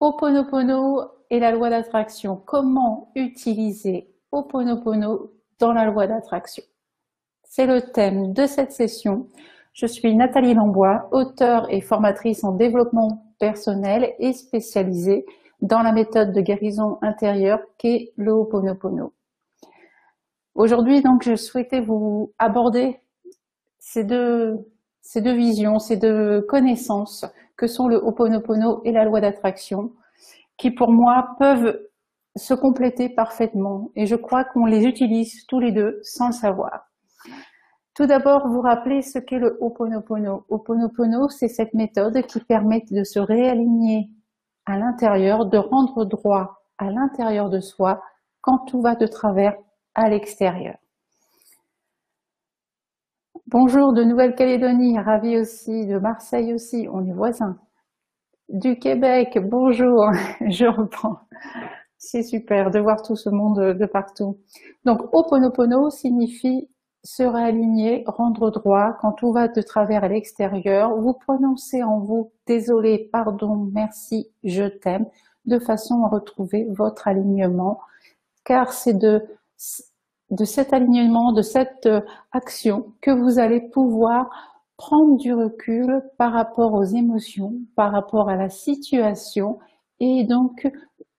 Ho'oponopono et la loi d'attraction. Comment utiliser Ho'oponopono dans la loi d'attraction? C'est le thème de cette session. Je suis Nathalie Lambois, auteure et formatrice en développement personnel et spécialisée dans la méthode de guérison intérieure qu'est le Ho'oponopono. Aujourd'hui, donc, je souhaitais vous aborder ces deux visions, ces deux connaissances que sont le Ho'oponopono et la loi d'attraction, qui pour moi peuvent se compléter parfaitement et je crois qu'on les utilise tous les deux sans le savoir. Tout d'abord, vous rappelez ce qu'est le Ho'oponopono. Ho'oponopono, c'est cette méthode qui permet de se réaligner à l'intérieur, de rendre droit à l'intérieur de soi quand tout va de travers à l'extérieur. Bonjour de Nouvelle-Calédonie, ravi aussi, de Marseille aussi, on est voisins. Du Québec, bonjour, je reprends. C'est super de voir tout ce monde de partout. Donc, Ho'oponopono signifie se réaligner, rendre droit quand tout va de travers à l'extérieur. Vous prononcez en vous désolé, pardon, merci, je t'aime, de façon à retrouver votre alignement, car c'est de cet alignement, de cette action que vous allez pouvoir prendre du recul par rapport aux émotions, par rapport à la situation, et donc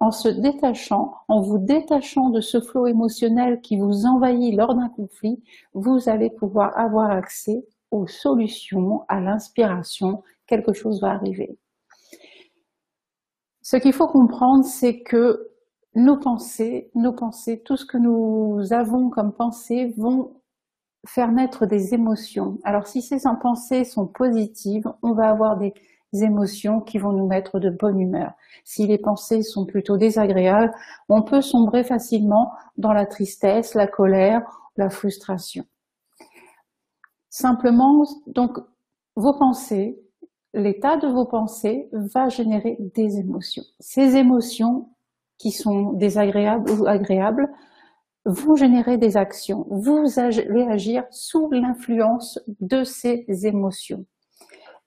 en se détachant, en vous détachant de ce flot émotionnel qui vous envahit lors d'un conflit, vous allez pouvoir avoir accès aux solutions, à l'inspiration, quelque chose va arriver. Ce qu'il faut comprendre, c'est que nos pensées, tout ce que nous avons comme pensées vont faire naître des émotions. Alors si ces pensées sont positives, on va avoir des émotions qui vont nous mettre de bonne humeur. Si les pensées sont plutôt désagréables, on peut sombrer facilement dans la tristesse, la colère, la frustration. Simplement, donc, vos pensées, l'état de vos pensées va générer des émotions. Ces émotions qui sont désagréables ou agréables vont générer des actions. Vous allez agir sous l'influence de ces émotions.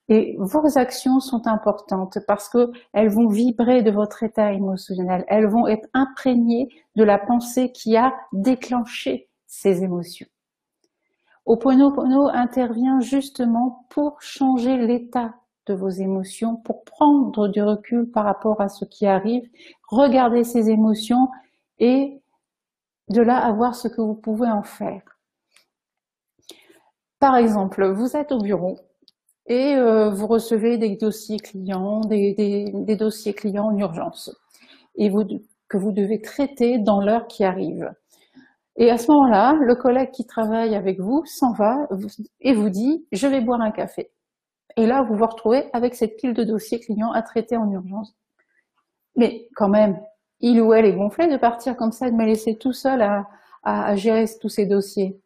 Et vos actions sont importantes parce qu'elles vont vibrer de votre état émotionnel. Elles vont être imprégnées de la pensée qui a déclenché ces émotions. Ho'oponopono intervient justement pour changer l'état de vos émotions, pour prendre du recul par rapport à ce qui arrive, regarder ces émotions et de là à voir ce que vous pouvez en faire. Par exemple, vous êtes au bureau et vous recevez des dossiers clients, des dossiers clients en urgence et que vous devez traiter dans l'heure qui arrive. Et à ce moment-là, le collègue qui travaille avec vous s'en va et vous dit « je vais boire un café ». Et là, vous vous retrouvez avec cette pile de dossiers clients à traiter en urgence. Mais quand même, il ou elle est gonflé de partir comme ça et de me laisser tout seul à gérer tous ces dossiers.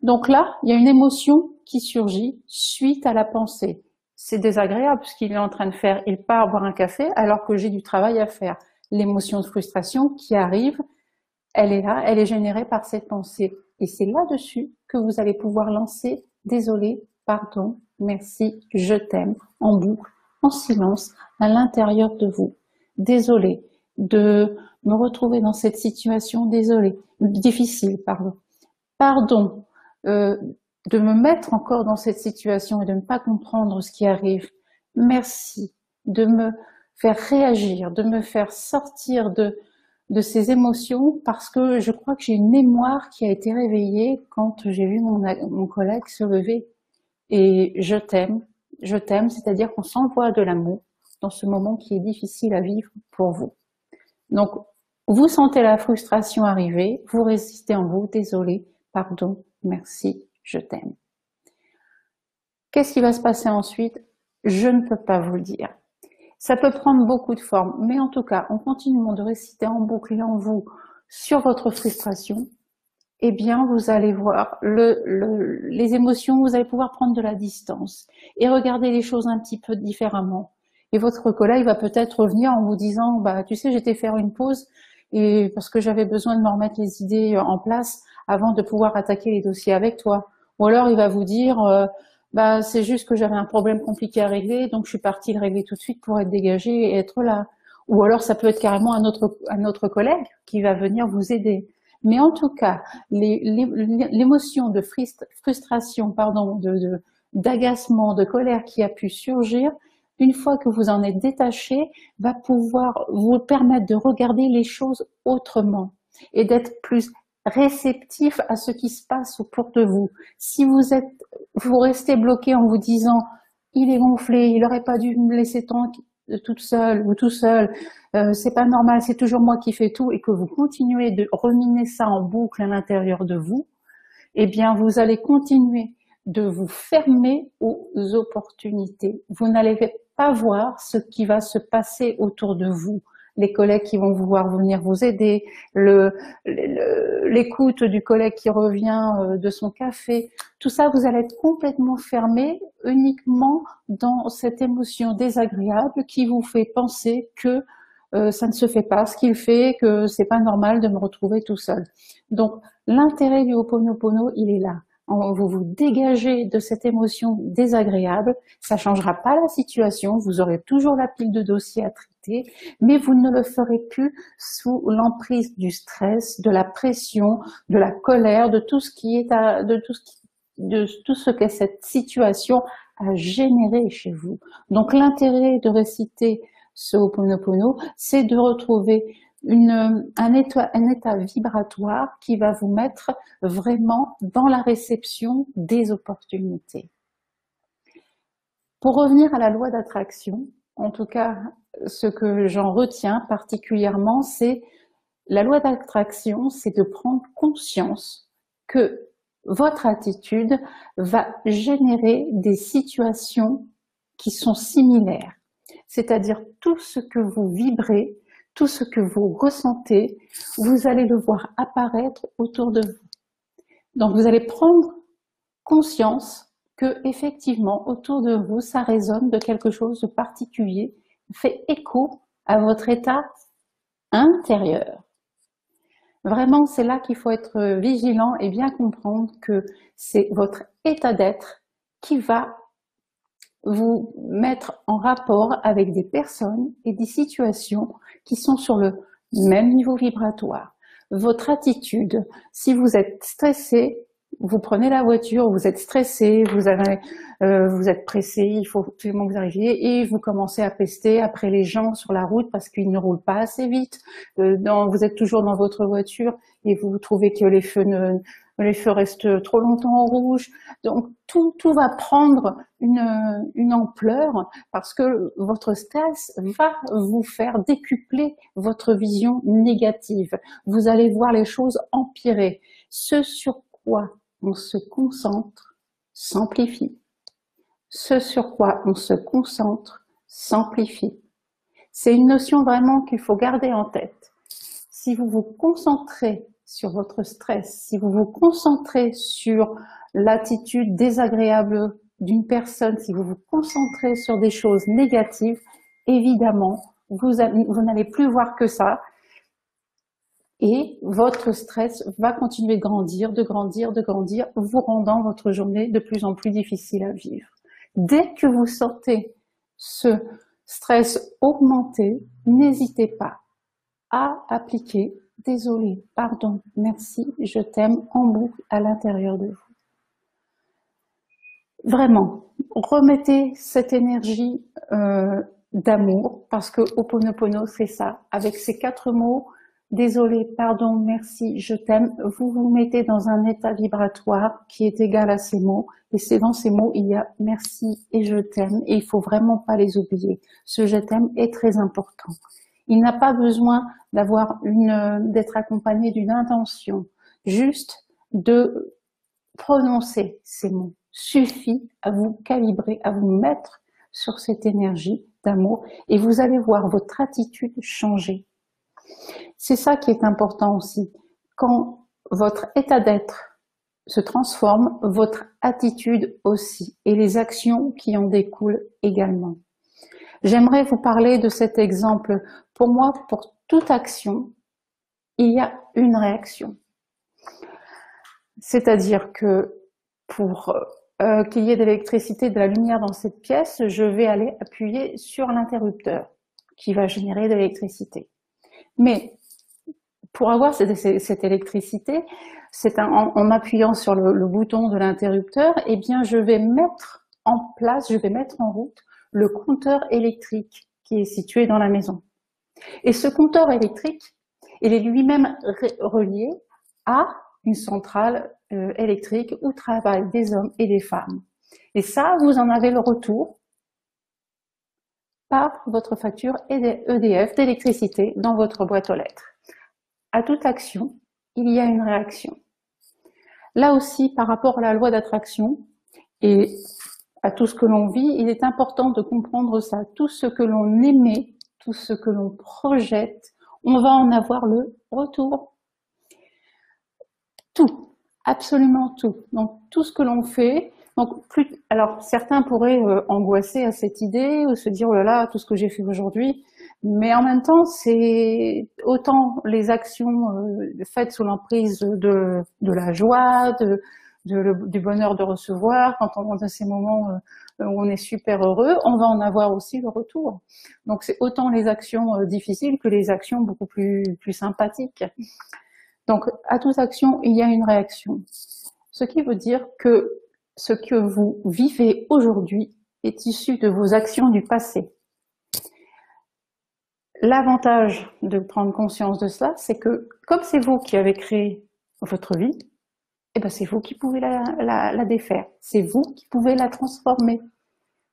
Donc là, il y a une émotion qui surgit suite à la pensée. C'est désagréable ce qu'il est en train de faire. Il part boire un café alors que j'ai du travail à faire. L'émotion de frustration qui arrive, elle est là, elle est générée par cette pensée. Et c'est là-dessus que vous allez pouvoir lancer « désolé, pardon, merci, je t'aime » en boucle, en silence, à l'intérieur de vous. Désolé de me retrouver dans cette situation, désolé, difficile, pardon. Pardon de me mettre encore dans cette situation et de ne pas comprendre ce qui arrive. Merci de me faire réagir, de me faire sortir de ces émotions parce que je crois que j'ai une mémoire qui a été réveillée quand j'ai vu mon collègue se lever. Et je t'aime, c'est-à-dire qu'on s'envoie de l'amour dans ce moment qui est difficile à vivre pour vous. Donc, vous sentez la frustration arriver, vous résistez en vous, désolé, pardon, merci, je t'aime. Qu'est-ce qui va se passer ensuite? Je ne peux pas vous le dire. Ça peut prendre beaucoup de formes, mais en tout cas, en continuant de réciter en boucle et en vous sur votre frustration, eh bien, vous allez voir les émotions, vous allez pouvoir prendre de la distance et regarder les choses un petit peu différemment. Et votre collègue va peut-être revenir en vous disant, bah, tu sais, j'étais faire une pause et parce que j'avais besoin de me remettre les idées en place avant de pouvoir attaquer les dossiers avec toi. Ou alors, il va vous dire, bah, c'est juste que j'avais un problème compliqué à régler, donc je suis partie le régler tout de suite pour être dégagée et être là. Ou alors ça peut être carrément un autre collègue qui va venir vous aider. Mais en tout cas, l'émotion de frustration, pardon, d'agacement, de colère qui a pu surgir, une fois que vous en êtes détaché, va pouvoir vous permettre de regarder les choses autrement et d'être plus réceptif à ce qui se passe autour de vous. Si vous restez bloqué en vous disant « il est gonflé, il n'aurait pas dû me laisser toute seule ou tout seul, c'est pas normal, c'est toujours moi qui fais tout » et que vous continuez de ruminer ça en boucle à l'intérieur de vous, eh bien vous allez continuer de vous fermer aux opportunités. Vous n'allez pas voir ce qui va se passer autour de vous. Les collègues qui vont vouloir venir vous aider, l'écoute du collègue qui revient de son café, tout ça, vous allez être complètement fermé uniquement dans cette émotion désagréable qui vous fait penser que ça ne se fait pas ce qu'il fait, que c'est pas normal de me retrouver tout seul. Donc, l'intérêt du Ho'oponopono, il est là. Vous vous dégagez de cette émotion désagréable, ça changera pas la situation, vous aurez toujours la pile de dossiers à traiter, mais vous ne le ferez plus sous l'emprise du stress, de la pression, de la colère, de tout ce qui est de tout ce que cette situation a généré chez vous. Donc l'intérêt de réciter ce Ho'oponopono, c'est de retrouver un état vibratoire qui va vous mettre vraiment dans la réception des opportunités. Pour revenir à la loi d'attraction, en tout cas, ce que j'en retiens particulièrement, c'est la loi d'attraction, c'est de prendre conscience que votre attitude va générer des situations qui sont similaires. C'est-à-dire tout ce que vous vibrez, tout ce que vous ressentez, vous allez le voir apparaître autour de vous. Donc vous allez prendre conscience que effectivement autour de vous, ça résonne de quelque chose de particulier, fait écho à votre état intérieur. Vraiment, c'est là qu'il faut être vigilant et bien comprendre que c'est votre état d'être qui va vous mettre en rapport avec des personnes et des situations qui sont sur le même niveau vibratoire. Votre attitude, si vous êtes stressé, vous prenez la voiture, vous êtes stressé, vous êtes pressé, il faut absolument que vous arriviez et vous commencez à pester après les gens sur la route parce qu'ils ne roulent pas assez vite. Vous êtes toujours dans votre voiture et vous trouvez que les feux restent trop longtemps en rouge. Donc tout va prendre une ampleur parce que votre stress va vous faire décupler votre vision négative. Vous allez voir les choses empirer. Ce sur quoi on se concentre s'amplifie. Ce sur quoi on se concentre s'amplifie. C'est une notion vraiment qu'il faut garder en tête. Si vous vous concentrez sur votre stress, si vous vous concentrez sur l'attitude désagréable d'une personne, si vous vous concentrez sur des choses négatives, évidemment, vous n'allez plus voir que ça et votre stress va continuer de grandir, vous rendant votre journée de plus en plus difficile à vivre. Dès que vous sentez ce stress augmenter, n'hésitez pas à appliquer « désolé, pardon, merci, je t'aime » en boucle à l'intérieur de vous. Vraiment, remettez cette énergie d'amour, parce que Ho'oponopono, c'est ça. Avec ces 4 mots, désolé, pardon, merci, je t'aime, vous vous mettez dans un état vibratoire qui est égal à ces mots. Et c'est dans ces mots, il y a merci et je t'aime, et il faut vraiment pas les oublier. Ce je t'aime est très important. Il n'a pas besoin d'être accompagné d'une intention, juste de prononcer ces mots. Suffit à vous calibrer, à vous mettre sur cette énergie d'amour et vous allez voir votre attitude changer. C'est ça qui est important aussi. Quand votre état d'être se transforme, votre attitude aussi et les actions qui en découlent également. J'aimerais vous parler de cet exemple. Pour moi, pour toute action, il y a une réaction. C'est-à-dire que pour qu'il y ait de l'électricité, de la lumière dans cette pièce, je vais aller appuyer sur l'interrupteur. qui va générer de l'électricité. Mais pour avoir cette électricité, en appuyant sur le bouton de l'interrupteur, eh bien je vais mettre en place, je vais mettre en route le compteur électrique qui est situé dans la maison. Et ce compteur électrique, il est lui-même relié à une centrale électrique où travaillent des hommes et des femmes. Et ça, vous en avez le retour par votre facture EDF d'électricité dans votre boîte aux lettres. À toute action, il y a une réaction. Là aussi, par rapport à la loi d'attraction et à tout ce que l'on vit, il est important de comprendre ça. Tout ce que l'on émet, tout ce que l'on projette, on va en avoir le retour. Tout, absolument tout. Donc tout ce que l'on fait, alors certains pourraient angoisser à cette idée ou se dire oh là là, tout ce que j'ai fait aujourd'hui, mais en même temps c'est autant les actions faites sous l'emprise de la joie, du bonheur de recevoir, quand on est dans ces moments où on est super heureux, on va en avoir aussi le retour. Donc c'est autant les actions difficiles que les actions beaucoup plus sympathiques. Donc à toute action, il y a une réaction. Ce qui veut dire que ce que vous vivez aujourd'hui est issu de vos actions du passé. L'avantage de prendre conscience de cela, c'est que comme c'est vous qui avez créé votre vie, eh ben c'est vous qui pouvez la défaire, c'est vous qui pouvez la transformer.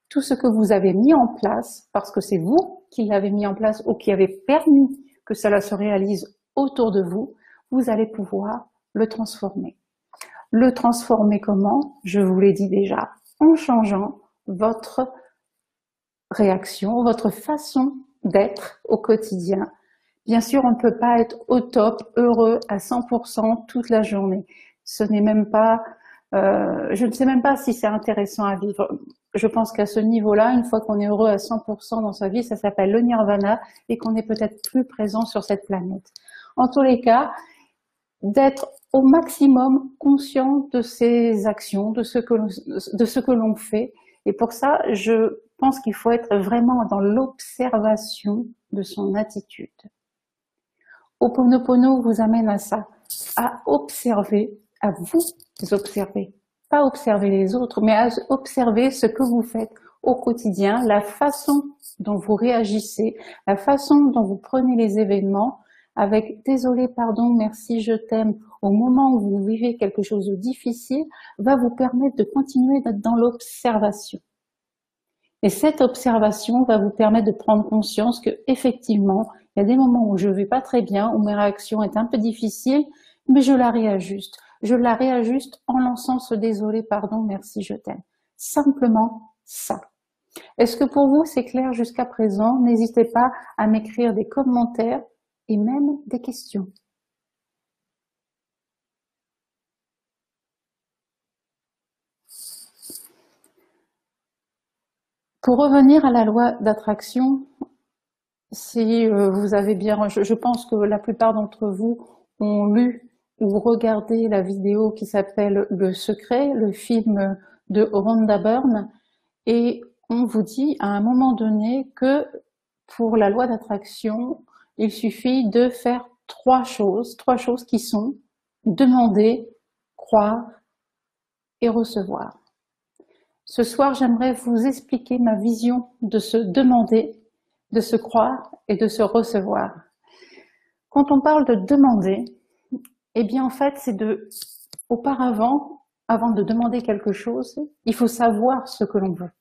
Tout ce que vous avez mis en place, parce que c'est vous qui l'avez mis en place ou qui avez permis que cela se réalise autour de vous, vous allez pouvoir le transformer. Le transformer comment? Je vous l'ai dit déjà, en changeant votre réaction, votre façon d'être au quotidien. Bien sûr, on ne peut pas être au top, heureux à 100% toute la journée. Ce n'est même pas, je ne sais même pas si c'est intéressant à vivre. Je pense qu'à ce niveau-là, une fois qu'on est heureux à 100% dans sa vie, ça s'appelle le nirvana et qu'on est peut-être plus présent sur cette planète. En tous les cas, d'être au maximum conscient de ses actions, de ce que l'on fait. Et pour ça, je pense qu'il faut être vraiment dans l'observation de son attitude. Ho'oponopono vous amène à ça, à observer, à vous observer. Pas observer les autres, mais à observer ce que vous faites au quotidien, la façon dont vous réagissez, la façon dont vous prenez les événements, avec désolé, pardon, merci, je t'aime, au moment où vous vivez quelque chose de difficile, va vous permettre de continuer d'être dans l'observation. Et cette observation va vous permettre de prendre conscience que effectivement, il y a des moments où je ne vais pas très bien, où mes réactions sont un peu difficiles, mais je la réajuste. Je la réajuste en lançant ce désolé, pardon, merci, je t'aime. Simplement ça. Est-ce que pour vous c'est clair jusqu'à présent? N'hésitez pas à m'écrire des commentaires et même des questions. Pour revenir à la loi d'attraction, si vous avez bien, je pense que la plupart d'entre vous ont lu ou regardé la vidéo qui s'appelle Le Secret, le film de Rhonda Byrne, et on vous dit à un moment donné que pour la loi d'attraction, il suffit de faire trois choses qui sont demander, croire et recevoir. Ce soir, j'aimerais vous expliquer ma vision de se demander, de se croire et de se recevoir. Quand on parle de demander, eh bien en fait, c'est auparavant, avant de demander quelque chose, il faut savoir ce que l'on veut.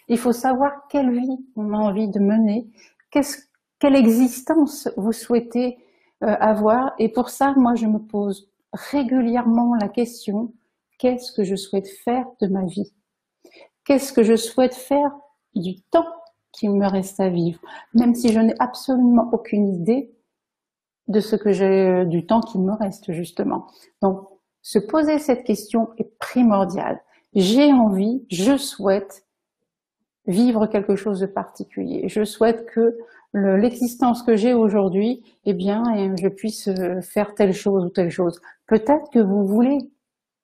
Il faut savoir quelle vie on a envie de mener, quelle existence vous souhaitez avoir. Et pour ça, moi, je me pose régulièrement la question, qu'est-ce que je souhaite faire de ma vie? Qu'est-ce que je souhaite faire du temps qui me reste à vivre? Même si je n'ai absolument aucune idée de ce que j'ai, du temps qui me reste, justement. Donc, se poser cette question est primordial. J'ai envie, je souhaite vivre quelque chose de particulier. Je souhaite que l'existence que j'ai aujourd'hui, eh bien, je puisse faire telle chose ou telle chose. Peut-être que vous voulez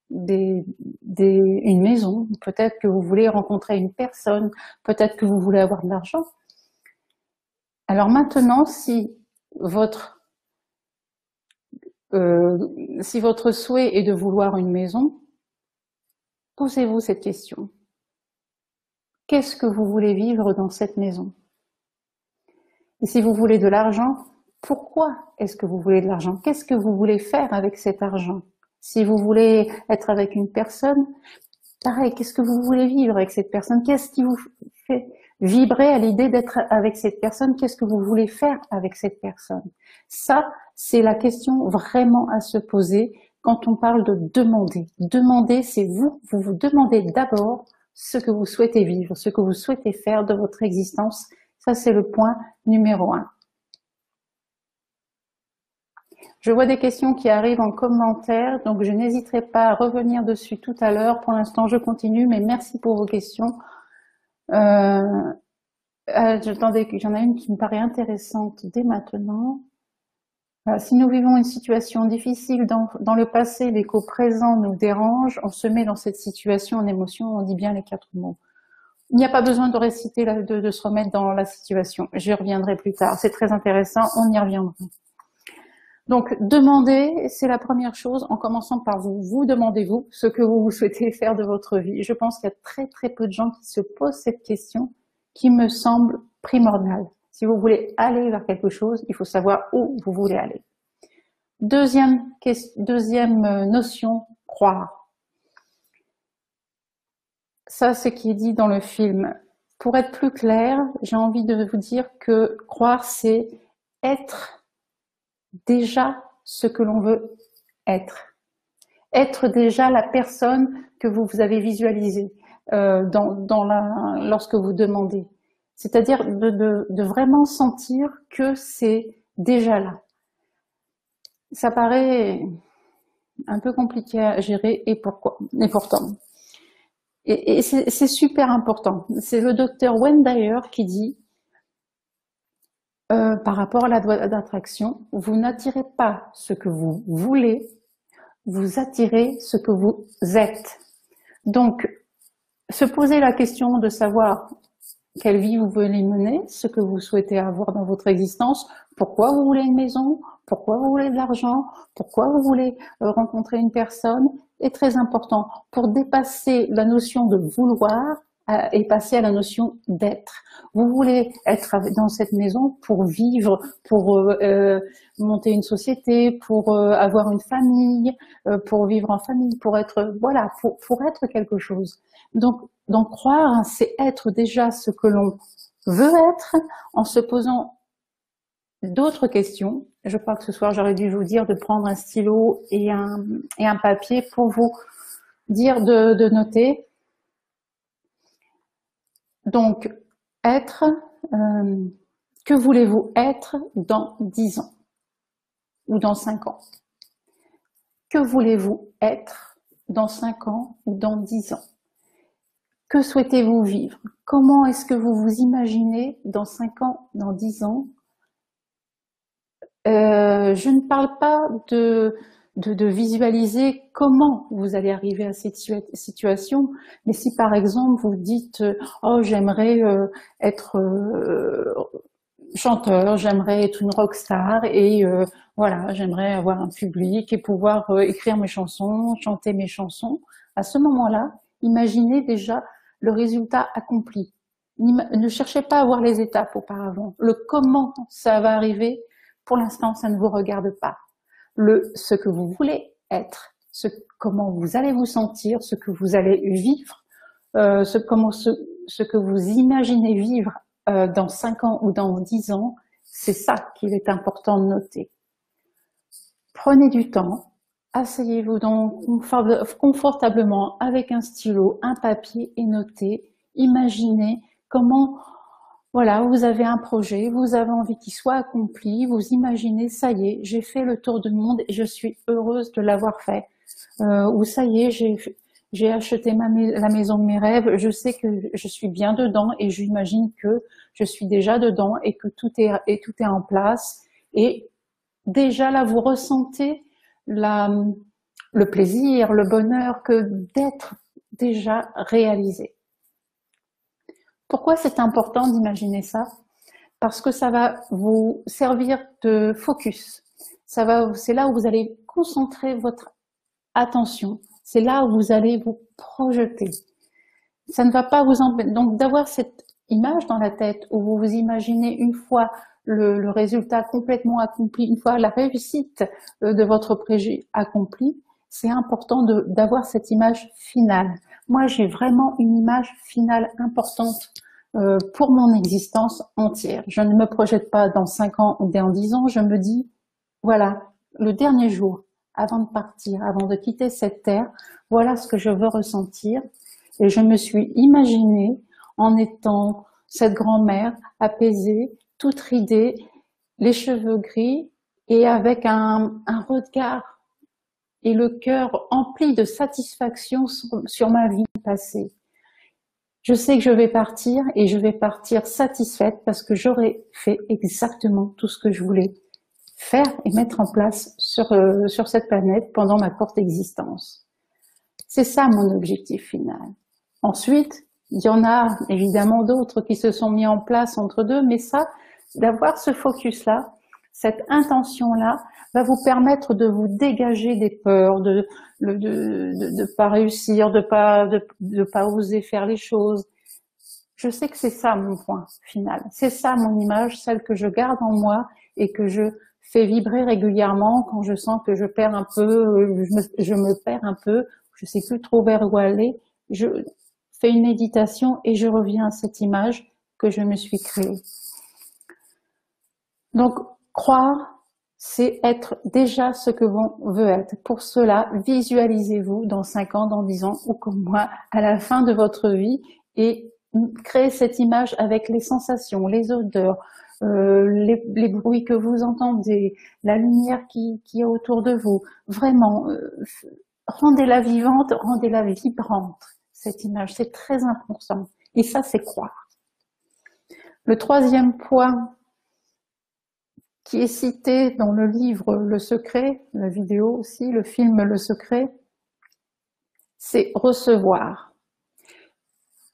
une maison, peut-être que vous voulez rencontrer une personne, peut-être que vous voulez avoir de l'argent. Alors maintenant, si votre souhait est de vouloir une maison, posez-vous cette question. Qu'est-ce que vous voulez vivre dans cette maison? Et si vous voulez de l'argent, pourquoi est-ce que vous voulez de l'argent? Qu'est-ce que vous voulez faire avec cet argent? Si vous voulez être avec une personne, pareil, qu'est-ce que vous voulez vivre avec cette personne? Qu'est-ce qui vous fait vibrer à l'idée d'être avec cette personne? Qu'est-ce que vous voulez faire avec cette personne? Ça, c'est la question vraiment à se poser quand on parle de demander. Demander, c'est vous vous demandez d'abord ce que vous souhaitez vivre, ce que vous souhaitez faire de votre existence. Ça, c'est le point numéro 1. Je vois des questions qui arrivent en commentaire, donc je n'hésiterai pas à revenir dessus tout à l'heure. Pour l'instant, je continue, mais merci pour vos questions. Attendez, j'en ai une qui me paraît intéressante dès maintenant. Si nous vivons une situation difficile dans le passé, l'écho présent nous dérange, on se met dans cette situation en émotion, on dit bien les 4 mots. Il n'y a pas besoin de réciter, de se remettre dans la situation. J'y reviendrai plus tard. C'est très intéressant, on y reviendra. Donc, demandez, c'est la première chose, en commençant par vous. Vous demandez-vous ce que vous souhaitez faire de votre vie. Je pense qu'il y a très très peu de gens qui se posent cette question qui me semble primordiale. Si vous voulez aller vers quelque chose, il faut savoir où vous voulez aller. Deuxième notion, croire. Ça, c'est ce qui est dit dans le film. Pour être plus clair, j'ai envie de vous dire que croire, c'est être déjà ce que l'on veut être. Être déjà la personne que vous avez visualisée lorsque vous demandez. C'est-à-dire de vraiment sentir que c'est déjà là. Ça paraît un peu compliqué à gérer, et pourtant. Et c'est super important. C'est le docteur Wendayer qui dit par rapport à la loi d'attraction, vous n'attirez pas ce que vous voulez, vous attirez ce que vous êtes. Donc, se poser la question de savoir quelle vie vous voulez mener, ce que vous souhaitez avoir dans votre existence, pourquoi vous voulez une maison, pourquoi vous voulez de l'argent, pourquoi vous voulez rencontrer une personne, est très important pour dépasser la notion de vouloir et passer à la notion d'être. Vous voulez être dans cette maison pour vivre, pour monter une société, pour avoir une famille, pour vivre en famille, pour être, voilà, pour être quelque chose. Donc croire, c'est être déjà ce que l'on veut être en se posant d'autres questions. Je crois que ce soir, j'aurais dû vous dire de prendre un stylo et un papier pour vous dire de noter. Donc, être, que voulez-vous être dans 10 ans ou dans 5 ans? Que voulez-vous être dans 5 ans ou dans 10 ans? Que souhaitez-vous vivre? Comment est-ce que vous vous imaginez dans 5 ans, dans 10 ans? Je ne parle pas de visualiser comment vous allez arriver à cette situation, mais si par exemple vous dites « Oh, j'aimerais être chanteur, j'aimerais être une rockstar et voilà, j'aimerais avoir un public et pouvoir écrire mes chansons, chanter mes chansons », à ce moment-là, imaginez déjà le résultat accompli. Ne cherchez pas à voir les étapes auparavant. Le comment ça va arriver, pour l'instant, ça ne vous regarde pas. Ce que vous voulez être, comment vous allez vous sentir, ce que vous allez vivre, ce que vous imaginez vivre dans 5 ans ou dans 10 ans, c'est ça qu'il est important de noter. Prenez du temps, asseyez-vous donc confortablement avec un stylo, un papier et notez, imaginez comment, voilà, vous avez un projet, vous avez envie qu'il soit accompli, vous imaginez, ça y est, j'ai fait le tour du monde et je suis heureuse de l'avoir fait. Ou ça y est, j'ai acheté la maison de mes rêves, je sais que je suis bien dedans et j'imagine que je suis déjà dedans et que tout est en place. Et déjà là, vous ressentez le plaisir, le bonheur que d'être déjà réalisé. Pourquoi c'est important d'imaginer ça? parce que ça va vous servir de focus. C'est là où vous allez concentrer votre attention. C'est là où vous allez vous projeter. Ça ne va pas vous empêcher. Donc d'avoir cette image dans la tête où vous vous imaginez une fois le résultat complètement accompli, une fois la réussite de votre projet accompli, c'est important d'avoir cette image finale. Moi, j'ai vraiment une image finale importante pour mon existence entière. Je ne me projette pas dans 5 ans ou dans 10 ans, je me dis, voilà, le dernier jour, avant de partir, avant de quitter cette terre, voilà ce que je veux ressentir. Et je me suis imaginée en étant cette grand-mère apaisée, toute ridée, les cheveux gris et avec un regard et le cœur empli de satisfaction sur ma vie passée. Je sais que je vais partir et je vais partir satisfaite parce que j'aurai fait exactement tout ce que je voulais faire et mettre en place sur cette planète pendant ma courte existence. C'est ça mon objectif final. Ensuite, il y en a évidemment d'autres qui se sont mis en place entre deux, mais ça, d'avoir ce focus-là, cette intention-là, va vous permettre de vous dégager des peurs, de pas réussir, de pas oser faire les choses. Je sais que c'est ça mon point final. C'est ça mon image, celle que je garde en moi et que je fais vibrer régulièrement quand je sens que je perds un peu, je me perds un peu, je sais plus trop vers où aller. Je fais une méditation et je reviens à cette image que je me suis créée. Donc, croire, c'est être déjà ce que l'on veut être. Pour cela, visualisez-vous dans 5 ans, dans 10 ans, ou comme moi, à la fin de votre vie, et créez cette image avec les sensations, les odeurs, les bruits que vous entendez, la lumière qui est autour de vous. Vraiment, rendez-la vivante, rendez-la vibrante, cette image. C'est très important. Et ça, c'est croire. Le troisième point qui est cité dans le livre Le Secret, la vidéo aussi, le film Le Secret, c'est recevoir.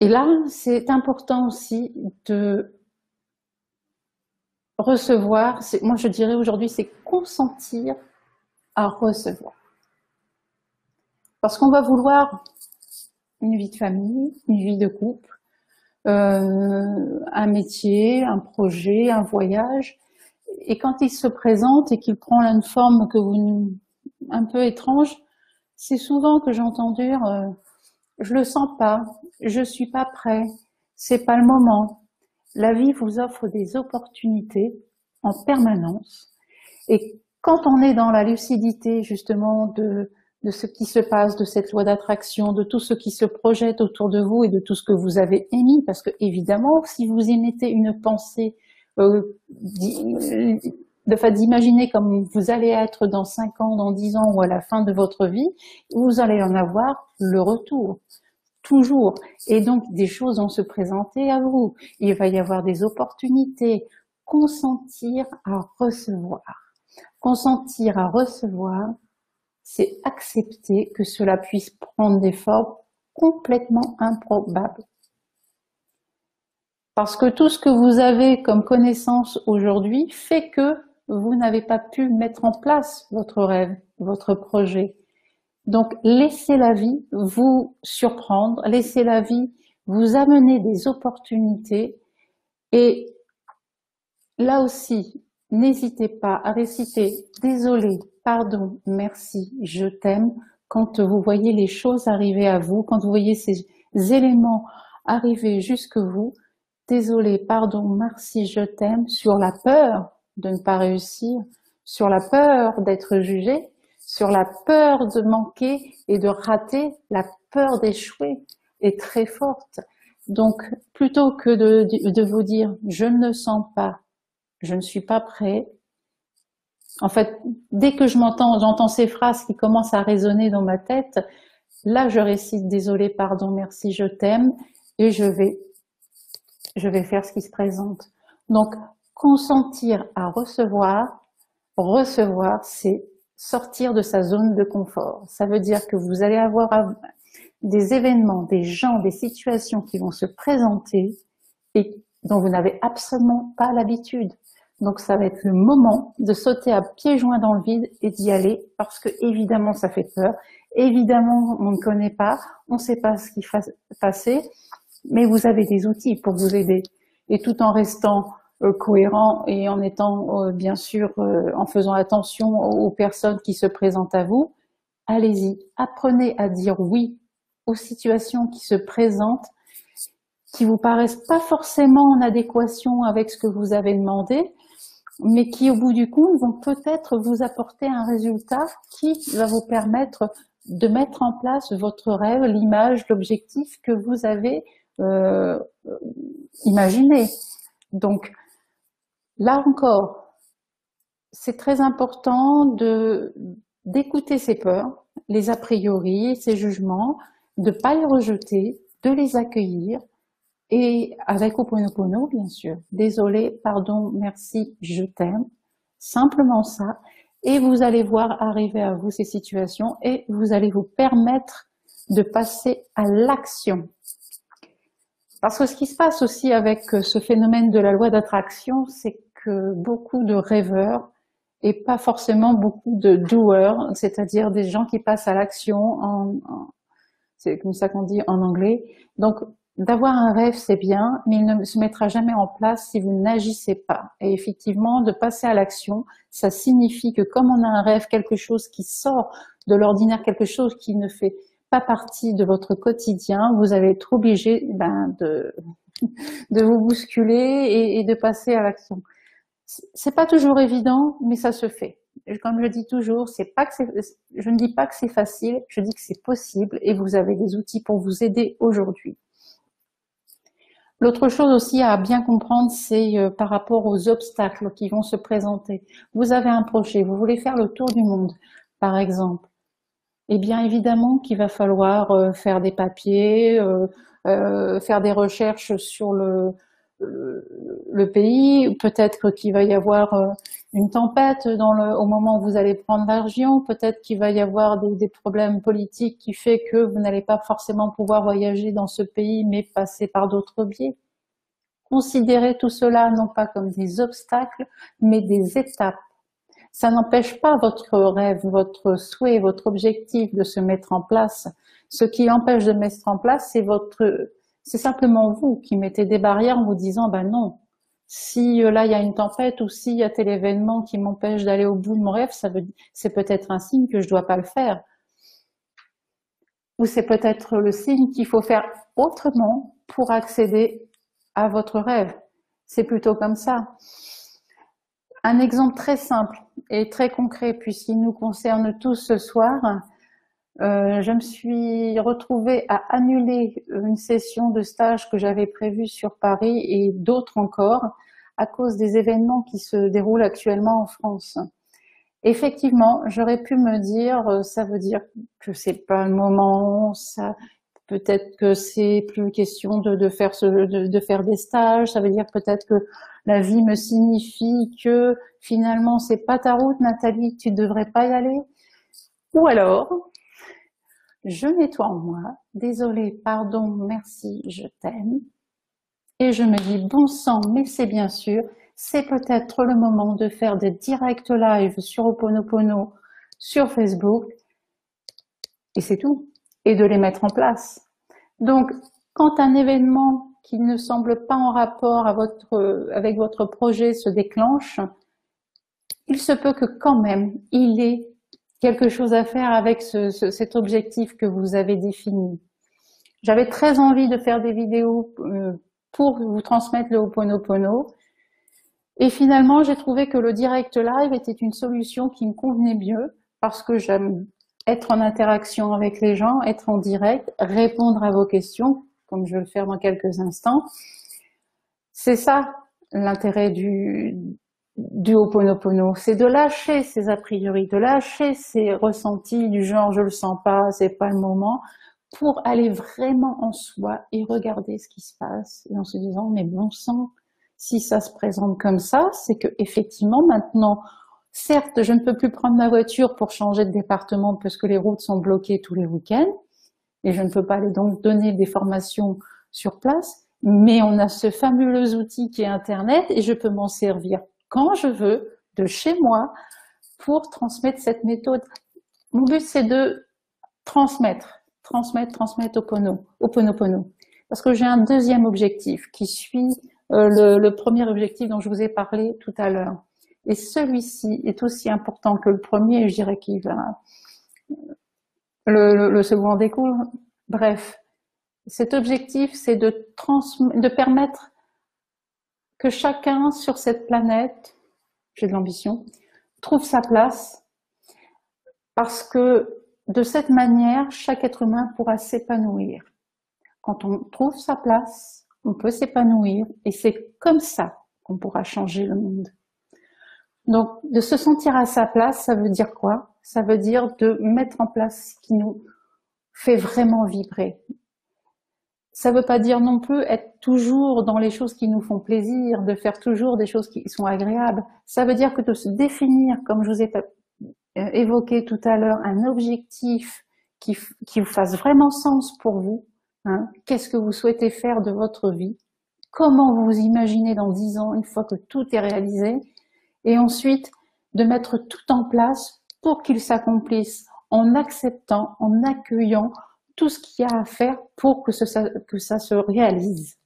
Et là, c'est important aussi de recevoir, moi je dirais aujourd'hui, c'est consentir à recevoir. Parce qu'on va vouloir une vie de famille, une vie de couple, un métier, un projet, un voyage, et quand il se présente et qu'il prend une forme un peu étrange, c'est souvent que j'entends dire je le sens pas, je suis pas prêt, c'est pas le moment. La vie vous offre des opportunités en permanence, et quand on est dans la lucidité justement de ce qui se passe, de cette loi d'attraction, de tout ce qui se projette autour de vous et de tout ce que vous avez émis, parce que évidemment, si vous émettez une pensée de fait d'imaginer comme vous allez être dans 5 ans, dans 10 ans ou à la fin de votre vie, vous allez en avoir le retour, toujours. Et donc, des choses vont se présenter à vous. Il va y avoir des opportunités. Consentir à recevoir. Consentir à recevoir, c'est accepter que cela puisse prendre des formes complètement improbables. Parce que tout ce que vous avez comme connaissance aujourd'hui fait que vous n'avez pas pu mettre en place votre rêve, votre projet. Donc, laissez la vie vous surprendre, laissez la vie vous amener des opportunités. Et là aussi, n'hésitez pas à réciter « Désolé, pardon, merci, je t'aime » quand vous voyez les choses arriver à vous, quand vous voyez ces éléments arriver jusque vous. Désolé, pardon, merci, je t'aime, sur la peur de ne pas réussir, sur la peur d'être jugé, sur la peur de manquer et de rater, la peur d'échouer est très forte. Donc, plutôt que de vous dire « je ne le sens pas, je ne suis pas prêt », en fait, dès que j'entends ces phrases qui commencent à résonner dans ma tête, là je récite « désolé, pardon, merci, je t'aime » et je vais faire ce qui se présente. Donc, consentir à recevoir, c'est sortir de sa zone de confort. Ça veut dire que vous allez avoir des événements, des gens, des situations qui vont se présenter et dont vous n'avez absolument pas l'habitude. Donc ça va être le moment de sauter à pieds joints dans le vide et d'y aller, parce que évidemment ça fait peur, évidemment on ne connaît pas, on ne sait pas ce qui va se passer, mais vous avez des outils pour vous aider. Et tout en restant cohérent et en étant bien sûr en faisant attention aux personnes qui se présentent à vous, allez-y, apprenez à dire oui aux situations qui se présentent, qui vous paraissent pas forcément en adéquation avec ce que vous avez demandé, mais qui au bout du compte vont peut-être vous apporter un résultat qui va vous permettre de mettre en place votre rêve, l'image, l'objectif que vous avez imaginé. Donc là encore, c'est très important d'écouter ces peurs, les a priori, ces jugements, de ne pas les rejeter, de les accueillir, et avec Ho'oponopono, bien sûr. Désolé, pardon, merci, je t'aime. Simplement ça. Et vous allez voir arriver à vous ces situations et vous allez vous permettre de passer à l'action. Parce que ce qui se passe aussi avec ce phénomène de la loi d'attraction, c'est que beaucoup de rêveurs et pas forcément beaucoup de doers, c'est-à-dire des gens qui passent à l'action, c'est comme ça qu'on dit en anglais. Donc, d'avoir un rêve, c'est bien, mais il ne se mettra jamais en place si vous n'agissez pas. Et effectivement, de passer à l'action, ça signifie que comme on a un rêve, quelque chose qui sort de l'ordinaire, quelque chose qui ne fait pas partie de votre quotidien, vous allez être obligé de vous bousculer et de passer à l'action. C'est pas toujours évident, mais ça se fait. Comme je dis toujours, je ne dis pas que c'est facile, je dis que c'est possible et vous avez des outils pour vous aider aujourd'hui. L'autre chose aussi à bien comprendre, c'est par rapport aux obstacles qui vont se présenter. Vous avez un projet, vous voulez faire le tour du monde, par exemple. Eh bien, évidemment qu'il va falloir faire des papiers, faire des recherches sur le pays. Peut-être qu'il va y avoir une tempête au moment où vous allez prendre l'avion. Peut-être qu'il va y avoir des problèmes politiques qui fait que vous n'allez pas forcément pouvoir voyager dans ce pays, mais passer par d'autres biais. Considérez tout cela non pas comme des obstacles, mais des étapes. Ça n'empêche pas votre rêve, votre souhait, votre objectif de se mettre en place. Ce qui empêche de mettre en place, c'est simplement vous qui mettez des barrières en vous disant, ben non, si là il y a une tempête ou s'il y a tel événement qui m'empêche d'aller au bout de mon rêve, c'est peut-être un signe que je dois pas le faire. Ou c'est peut-être le signe qu'il faut faire autrement pour accéder à votre rêve. C'est plutôt comme ça. Un exemple très simple et très concret, puisqu'il nous concerne tous ce soir, je me suis retrouvée à annuler une session de stage que j'avais prévue sur Paris et d'autres encore à cause des événements qui se déroulent actuellement en France. Effectivement, j'aurais pu me dire, ça veut dire que c'est pas le moment, ça, peut-être que c'est plus question de faire des stages, ça veut dire peut-être que la vie me signifie que finalement c'est pas ta route, Nathalie, tu devrais pas y aller. Ou alors, je nettoie en moi, désolé, pardon, merci, je t'aime. Et je me dis, bon sang, mais c'est bien sûr, c'est peut-être le moment de faire des directs live sur Ho'oponopono, sur Facebook, et c'est tout, et de les mettre en place. Donc, quand un événement qui ne semble pas en rapport avec votre projet se déclenche, il se peut que quand même, il ait quelque chose à faire avec cet objectif que vous avez défini. J'avais très envie de faire des vidéos pour vous transmettre le Ho'oponopono, et finalement, j'ai trouvé que le direct live était une solution qui me convenait mieux, parce que j'aime être en interaction avec les gens, être en direct, répondre à vos questions, comme je vais le faire dans quelques instants. C'est ça l'intérêt du Ho'oponopono, c'est de lâcher ses a priori, de lâcher ses ressentis du genre je le sens pas, c'est pas le moment, pour aller vraiment en soi et regarder ce qui se passe, et en se disant mais bon sang, si ça se présente comme ça, c'est que effectivement maintenant, certes, je ne peux plus prendre ma voiture pour changer de département parce que les routes sont bloquées tous les week-ends et je ne peux pas aller donc donner des formations sur place, Mais on a ce fabuleux outil qui est Internet et je peux m'en servir quand je veux, de chez moi, pour transmettre cette méthode. Mon but, c'est de transmettre Ho'oponopono. Parce que j'ai un deuxième objectif qui suit le premier objectif dont je vous ai parlé tout à l'heure. Et celui-ci est aussi important que le premier, je dirais qu'il va... Le second en découle. Bref, cet objectif, c'est de permettre que chacun sur cette planète, j'ai de l'ambition, trouve sa place, parce que de cette manière, chaque être humain pourra s'épanouir. Quand on trouve sa place, on peut s'épanouir, et c'est comme ça qu'on pourra changer le monde. Donc, de se sentir à sa place, ça veut dire quoi? Ça veut dire de mettre en place ce qui nous fait vraiment vibrer. Ça ne veut pas dire non plus être toujours dans les choses qui nous font plaisir, de faire toujours des choses qui sont agréables. Ça veut dire que de se définir, comme je vous ai évoqué tout à l'heure, un objectif qui vous fasse vraiment sens pour vous. Hein. Qu'est-ce que vous souhaitez faire de votre vie? Comment vous vous imaginez dans 10 ans, une fois que tout est réalisé? Et ensuite, de mettre tout en place pour qu'il s'accomplisse, en acceptant, en accueillant tout ce qu'il y a à faire pour que ça se réalise.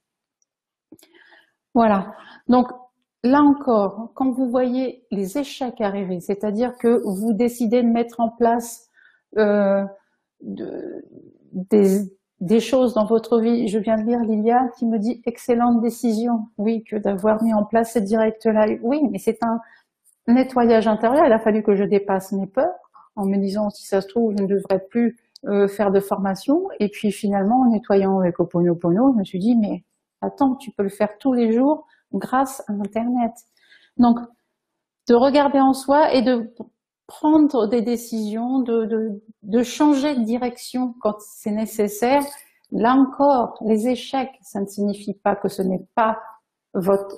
Voilà. Donc, là encore, quand vous voyez les échecs arriver, c'est-à-dire que vous décidez de mettre en place des choses dans votre vie, je viens de lire Lilia qui me dit « excellente décision ». Oui, que d'avoir mis en place ces directs-là. Oui, mais c'est un nettoyage intérieur. Il a fallu que je dépasse mes peurs en me disant « si ça se trouve, je ne devrais plus faire de formation ». Et puis finalement, en nettoyant avec Ho'oponopono, je me suis dit « mais attends, tu peux le faire tous les jours grâce à Internet ». Donc, de regarder en soi et de prendre des décisions, de changer de direction quand c'est nécessaire. Là encore, les échecs, ça ne signifie pas que ce n'est pas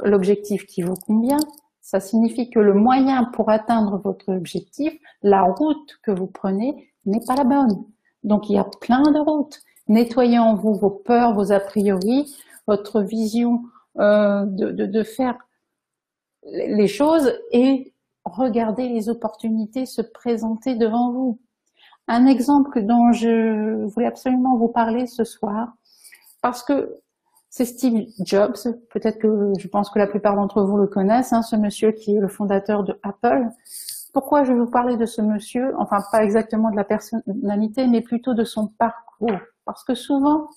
l'objectif qui vous convient. Ça signifie que le moyen pour atteindre votre objectif, la route que vous prenez, n'est pas la bonne. Donc, il y a plein de routes. Nettoyez en vous vos peurs, vos a priori, votre vision de faire les choses et regardez les opportunités se présenter devant vous. Un exemple dont je voulais absolument vous parler ce soir, parce que c'est Steve Jobs, peut-être que je pense que la plupart d'entre vous le connaissent, hein, ce monsieur qui est le fondateur de Apple. Pourquoi je vais vous parler de ce monsieur? Enfin, pas exactement de la personnalité, mais plutôt de son parcours. Parce que souvent,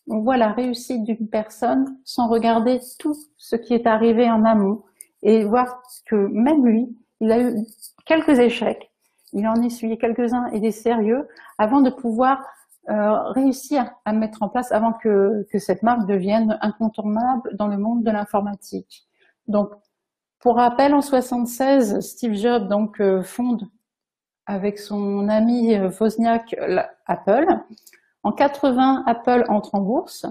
on voit la réussite d'une personne sans regarder tout ce qui est arrivé en amont et voir que même lui, il a eu quelques échecs, il en a essuyé quelques-uns et des sérieux avant de pouvoir réussir à mettre en place, avant que cette marque devienne incontournable dans le monde de l'informatique. Donc, pour rappel, en 76, Steve Jobs donc fonde avec son ami Wozniak Apple. En 80, Apple entre en bourse.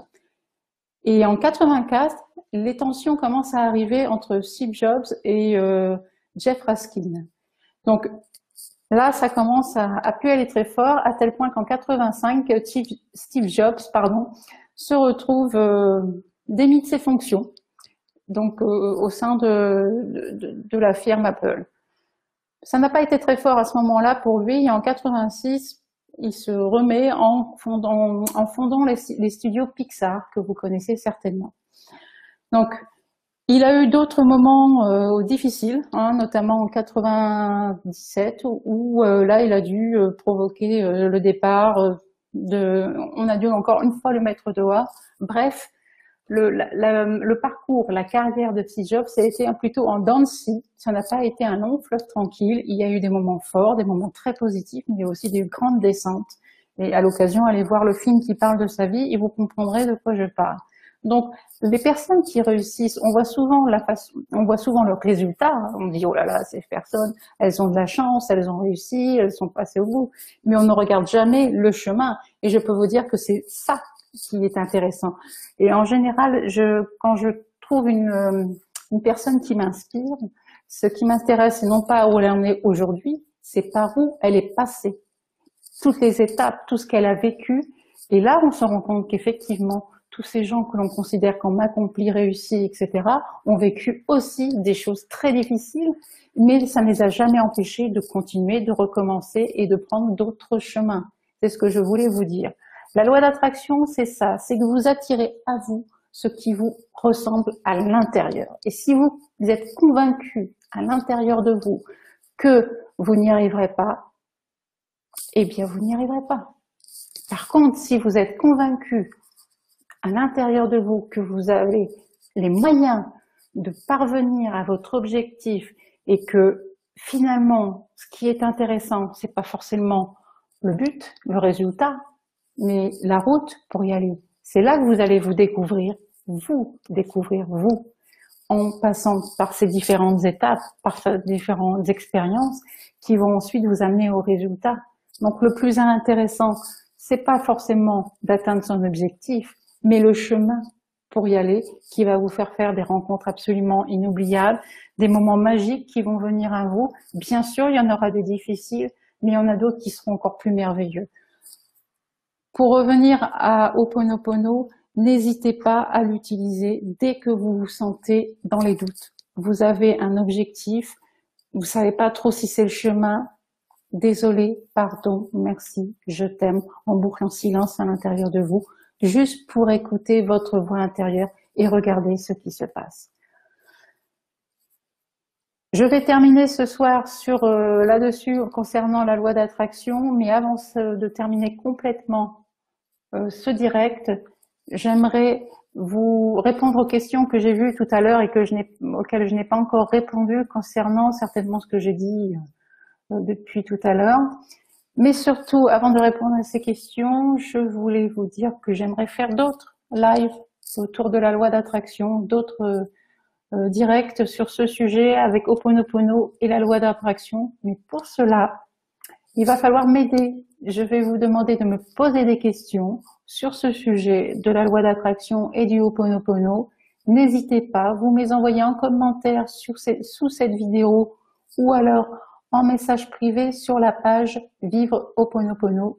Et en 84, les tensions commencent à arriver entre Steve Jobs et Jeff Raskin. Donc là, ça commence à plus aller très fort, à tel point qu'en 85, Steve Jobs, se retrouve démis de ses fonctions, donc au sein de la firme Apple. Ça n'a pas été très fort à ce moment-là pour lui, et en 86, il se remet en fondant les studios Pixar, que vous connaissez certainement. Donc, il a eu d'autres moments difficiles, hein, notamment en 97, où là, il a dû provoquer le départ on a dû encore une fois le mettre dehors. Bref, le parcours, la carrière de Steve Jobs, ça a été plutôt en dents de scie. Ça n'a pas été un long fleuve tranquille. Il y a eu des moments forts, des moments très positifs, mais aussi des grandes descentes. Et à l'occasion, allez voir le film qui parle de sa vie et vous comprendrez de quoi je parle. Donc, les personnes qui réussissent, on voit souvent leurs résultats. On dit, oh là là, ces personnes, elles ont de la chance, elles ont réussi, elles sont passées au bout. Mais on ne regarde jamais le chemin. Et je peux vous dire que c'est ça qui est intéressant. Et en général, quand je trouve une personne qui m'inspire, ce qui m'intéresse, c'est non pas où elle en est aujourd'hui, c'est par où elle est passée. Toutes les étapes, tout ce qu'elle a vécu. Et là, on se rend compte qu'effectivement, tous ces gens que l'on considère comme accomplis, réussis, etc., ont vécu aussi des choses très difficiles, mais ça ne les a jamais empêchés de continuer, de recommencer et de prendre d'autres chemins. C'est ce que je voulais vous dire. La loi d'attraction, c'est ça, c'est que vous attirez à vous ce qui vous ressemble à l'intérieur. Et si vous êtes convaincu à l'intérieur de vous que vous n'y arriverez pas, eh bien vous n'y arriverez pas. Par contre, si vous êtes convaincu à l'intérieur de vous que vous avez les moyens de parvenir à votre objectif et que finalement, ce qui est intéressant, c'est pas forcément le but, le résultat, mais la route pour y aller. C'est là que vous allez vous découvrir, vous, en passant par ces différentes étapes, par ces différentes expériences qui vont ensuite vous amener au résultat. Donc le plus intéressant, c'est pas forcément d'atteindre son objectif, mais le chemin pour y aller qui va vous faire des rencontres absolument inoubliables, des moments magiques qui vont venir à vous. Bien sûr, il y en aura des difficiles, mais il y en a d'autres qui seront encore plus merveilleux. Pour revenir à Ho'oponopono, n'hésitez pas à l'utiliser dès que vous vous sentez dans les doutes. Vous avez un objectif, vous savez pas trop si c'est le chemin. Désolé, pardon, merci, je t'aime, en boucle en silence à l'intérieur de vous, juste pour écouter votre voix intérieure et regarder ce qui se passe. Je vais terminer ce soir sur là-dessus concernant la loi d'attraction, mais avant de terminer complètement ce direct, j'aimerais vous répondre aux questions que j'ai vues tout à l'heure et auxquelles je n'ai pas encore répondu concernant certainement ce que j'ai dit depuis tout à l'heure. Mais surtout, avant de répondre à ces questions, je voulais vous dire que j'aimerais faire d'autres lives autour de la loi d'attraction, d'autres directs sur ce sujet avec Ho'oponopono et la loi d'attraction. Mais pour cela, il va falloir m'aider. Je vais vous demander de me poser des questions sur ce sujet de la loi d'attraction et du Ho'oponopono. N'hésitez pas, vous me les envoyez en commentaire sous cette vidéo ou alors en message privé sur la page Vivre Ho'oponopono.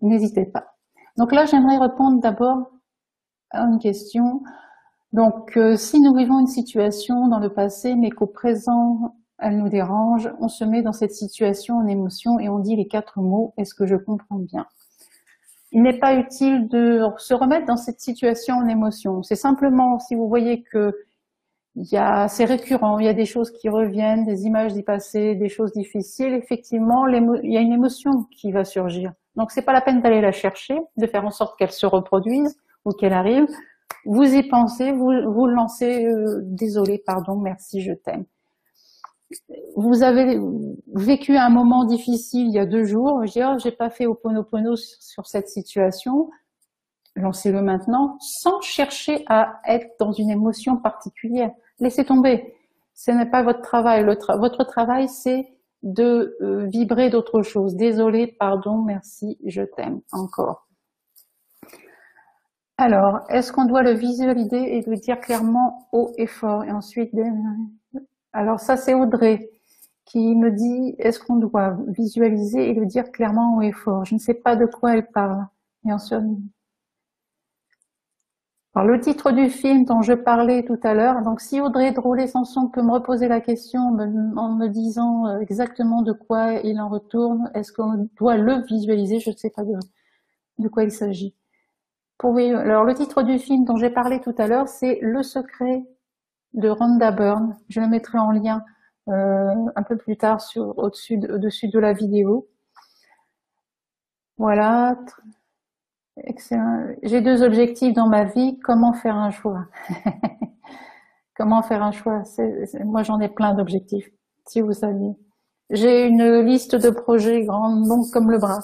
N'hésitez pas. Donc là, j'aimerais répondre d'abord à une question. Donc, si nous vivons une situation dans le passé, mais qu'au présent, elle nous dérange, on se met dans cette situation en émotion et on dit les 4 mots. Est-ce que je comprends bien? Il n'est pas utile de se remettre dans cette situation en émotion. C'est simplement, si vous voyez que c'est récurrent, il y a des choses qui reviennent, des images du passé, des choses difficiles, effectivement, il y a une émotion qui va surgir. Donc, c'est pas la peine d'aller la chercher, de faire en sorte qu'elle se reproduise ou qu'elle arrive. Vous y pensez, vous lancez désolé, pardon, merci, je t'aime. Vous avez vécu un moment difficile il y a 2 jours, je dis oh, j'ai pas fait Ho'oponopono sur cette situation. Lancez-le maintenant, sans chercher à être dans une émotion particulière. Laissez tomber. Ce n'est pas votre travail. Votre travail, c'est de vibrer d'autre chose. Désolé, pardon, merci, je t'aime encore. Alors, est-ce qu'on doit le visualiser et le dire clairement haut et fort? Et ensuite, alors ça c'est Audrey qui me dit, est-ce qu'on doit visualiser et le dire clairement haut et fort? Je ne sais pas de quoi elle parle. Et ensuite, alors, le titre du film dont je parlais tout à l'heure, donc si Audrey Drollet-Sanson peut me reposer la question en me disant exactement de quoi il en retourne, est-ce qu'on doit le visualiser? Je ne sais pas de quoi il s'agit. Alors le titre du film dont j'ai parlé tout à l'heure, c'est Le secret de Rhonda Byrne. Je le mettrai en lien un peu plus tard au-dessus de la vidéo. Voilà. Excellent. J'ai 2 objectifs dans ma vie. Comment faire un choix? Comment faire un choix? Moi, j'en ai plein d'objectifs, si vous saviez. J'ai une liste de projets grande, longue comme le bras,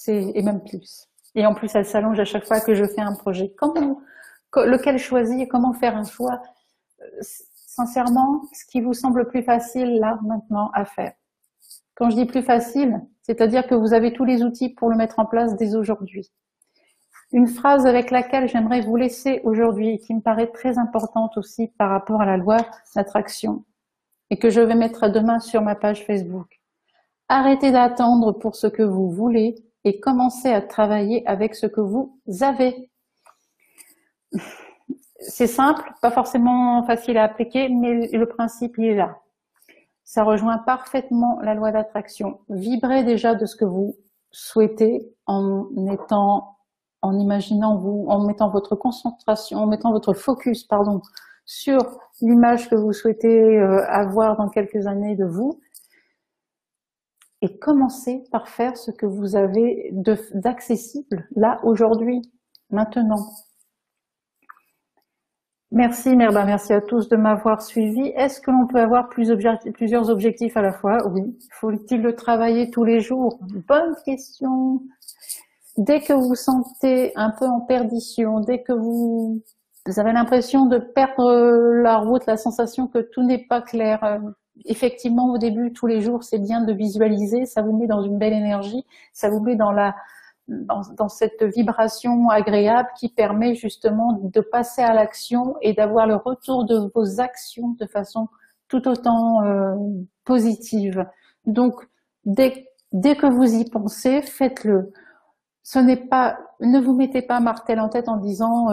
et même plus. Et en plus, elle s'allonge à chaque fois que je fais un projet. Lequel choisir? Comment faire un choix? Sincèrement, ce qui vous semble le plus facile, là, maintenant, à faire. Quand je dis plus facile, c'est-à-dire que vous avez tous les outils pour le mettre en place dès aujourd'hui. Une phrase avec laquelle j'aimerais vous laisser aujourd'hui et qui me paraît très importante aussi par rapport à la loi d'attraction et que je vais mettre demain sur ma page Facebook. Arrêtez d'attendre pour ce que vous voulez et commencez à travailler avec ce que vous avez. C'est simple, pas forcément facile à appliquer, mais le principe il est là. Ça rejoint parfaitement la loi d'attraction. Vibrez déjà de ce que vous souhaitez en imaginant en mettant votre concentration, en mettant votre focus, pardon, sur l'image que vous souhaitez avoir dans quelques années de vous. Et commencez par faire ce que vous avez d'accessible, là, aujourd'hui, maintenant. Merci Merba, merci à tous de m'avoir suivi. Est-ce que l'on peut avoir plusieurs objectifs à la fois? Oui. Faut-il le travailler tous les jours? Bonne question. Dès que vous vous sentez un peu en perdition, dès que vous avez l'impression de perdre la route, la sensation que tout n'est pas clair, effectivement au début, tous les jours, c'est bien de visualiser, ça vous met dans une belle énergie, ça vous met dans cette vibration agréable qui permet justement de passer à l'action et d'avoir le retour de vos actions de façon tout autant positive. Donc, dès que vous y pensez, faites-le. Ne vous mettez pas martel en tête en disant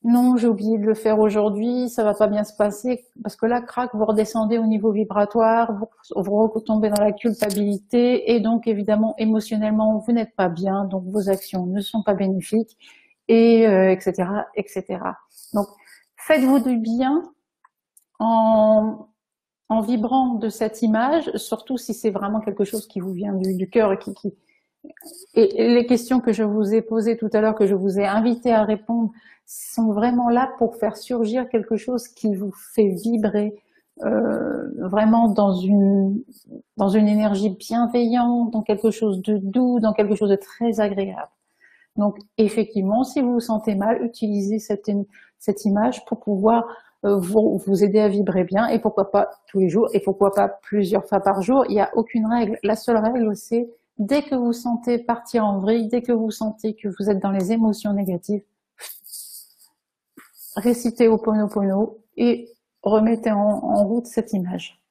non, j'ai oublié de le faire aujourd'hui, ça va pas bien se passer, parce que là, crac, vous redescendez au niveau vibratoire, vous retombez dans la culpabilité, et donc évidemment, émotionnellement, vous n'êtes pas bien, donc vos actions ne sont pas bénéfiques, et etc., etc. Donc, faites-vous du bien en vibrant de cette image, surtout si c'est vraiment quelque chose qui vous vient du cœur et les questions que je vous ai posées tout à l'heure, que je vous ai invité à répondre, sont vraiment là pour faire surgir quelque chose qui vous fait vibrer vraiment dans une énergie bienveillante, dans quelque chose de doux, dans quelque chose de très agréable. Donc effectivement, si vous vous sentez mal, utilisez cette image pour pouvoir vous aider à vibrer bien, et pourquoi pas tous les jours, et pourquoi pas plusieurs fois par jour. Il n'y a aucune règle. La seule règle, c'est dès que vous sentez partir en vrille, dès que vous sentez que vous êtes dans les émotions négatives, récitez Ho'oponopono et remettez en route cette image.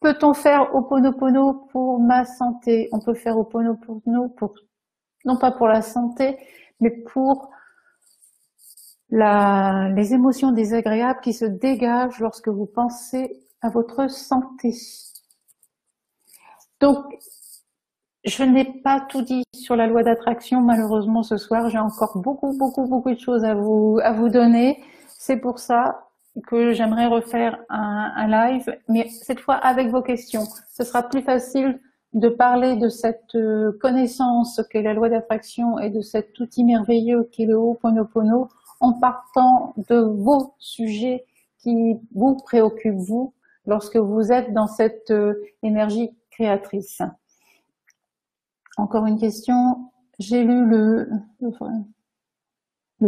Peut-on faire Ho'oponopono pour ma santé? On peut faire Ho'oponopono non pas pour la santé, mais pour les émotions désagréables qui se dégagent lorsque vous pensez à votre santé. Donc, je n'ai pas tout dit sur la loi d'attraction, malheureusement, ce soir. J'ai encore beaucoup de choses à vous donner. C'est pour ça que j'aimerais refaire un live, mais cette fois avec vos questions. Ce sera plus facile de parler de cette connaissance qu'est la loi d'attraction et de cet outil merveilleux qu'est le Ho'oponopono en partant de vos sujets qui vous préoccupent, vous, lorsque vous êtes dans cette énergie créatrice. Encore une question. J'ai lu le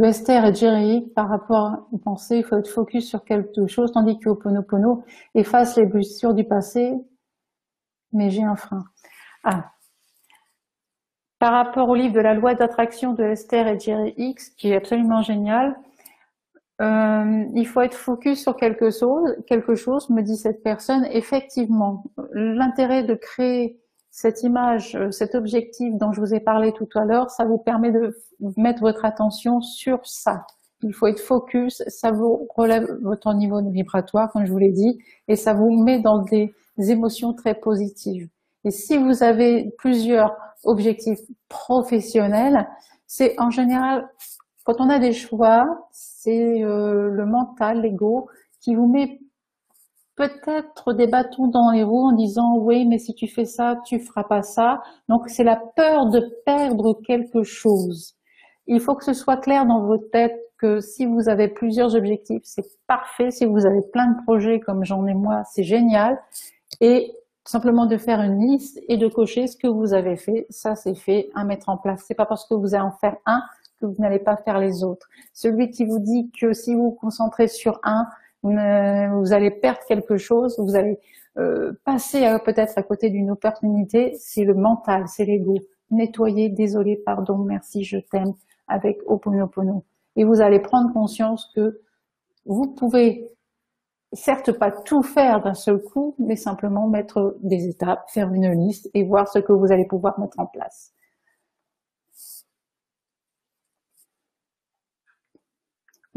Esther et Jerry par rapport aux pensées. Il faut être focus sur quelque chose, tandis que Ho'oponopono efface les blessures du passé. Mais j'ai un frein. Par rapport au livre de la loi d'attraction de Esther et Jerry X, qui est absolument génial, il faut être focus sur quelque chose, me dit cette personne. Effectivement, l'intérêt de créer cette image, cet objectif dont je vous ai parlé tout à l'heure, ça vous permet de mettre votre attention sur ça. Il faut être focus, ça vous relève votre niveau vibratoire, comme je vous l'ai dit, et ça vous met dans des émotions très positives. Et si vous avez plusieurs objectifs professionnels, c'est en général, quand on a des choix, c'est le mental, l'ego, qui vous met peut-être des bâtons dans les roues en disant oui, mais si tu fais ça, tu feras pas ça. Donc c'est la peur de perdre quelque chose. Il faut que ce soit clair dans votre tête que si vous avez plusieurs objectifs, c'est parfait. Si vous avez plein de projets comme j'en ai moi, c'est génial. Et simplement de faire une liste et de cocher ce que vous avez fait. Ça, c'est fait à mettre en place. C'est pas parce que vous allez en faire un que vous n'allez pas faire les autres. Celui qui vous dit que si vous vous concentrez sur un, vous allez perdre quelque chose, vous allez passer peut-être à côté d'une opportunité, c'est le mental, c'est l'ego. Nettoyer, désolé, pardon, merci, je t'aime, avec Ho'oponopono. Et vous allez prendre conscience que vous pouvez certes pas tout faire d'un seul coup, mais simplement mettre des étapes, faire une liste et voir ce que vous allez pouvoir mettre en place.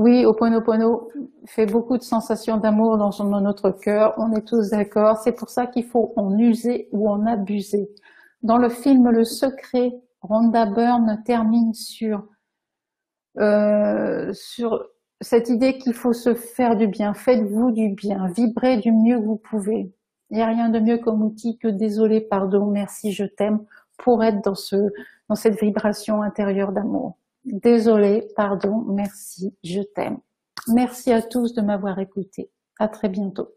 Oui, Ho'oponopono fait beaucoup de sensations d'amour dans notre cœur, on est tous d'accord. C'est pour ça qu'il faut en user ou en abuser. Dans le film Le Secret, Rhonda Byrne termine sur cette idée qu'il faut se faire du bien. Faites-vous du bien, vibrez du mieux que vous pouvez. Il n'y a rien de mieux comme outil que désolé, pardon, merci, je t'aime, pour être dans cette vibration intérieure d'amour. Désolé, pardon, merci, je t'aime. Merci à tous de m'avoir écouté. À très bientôt.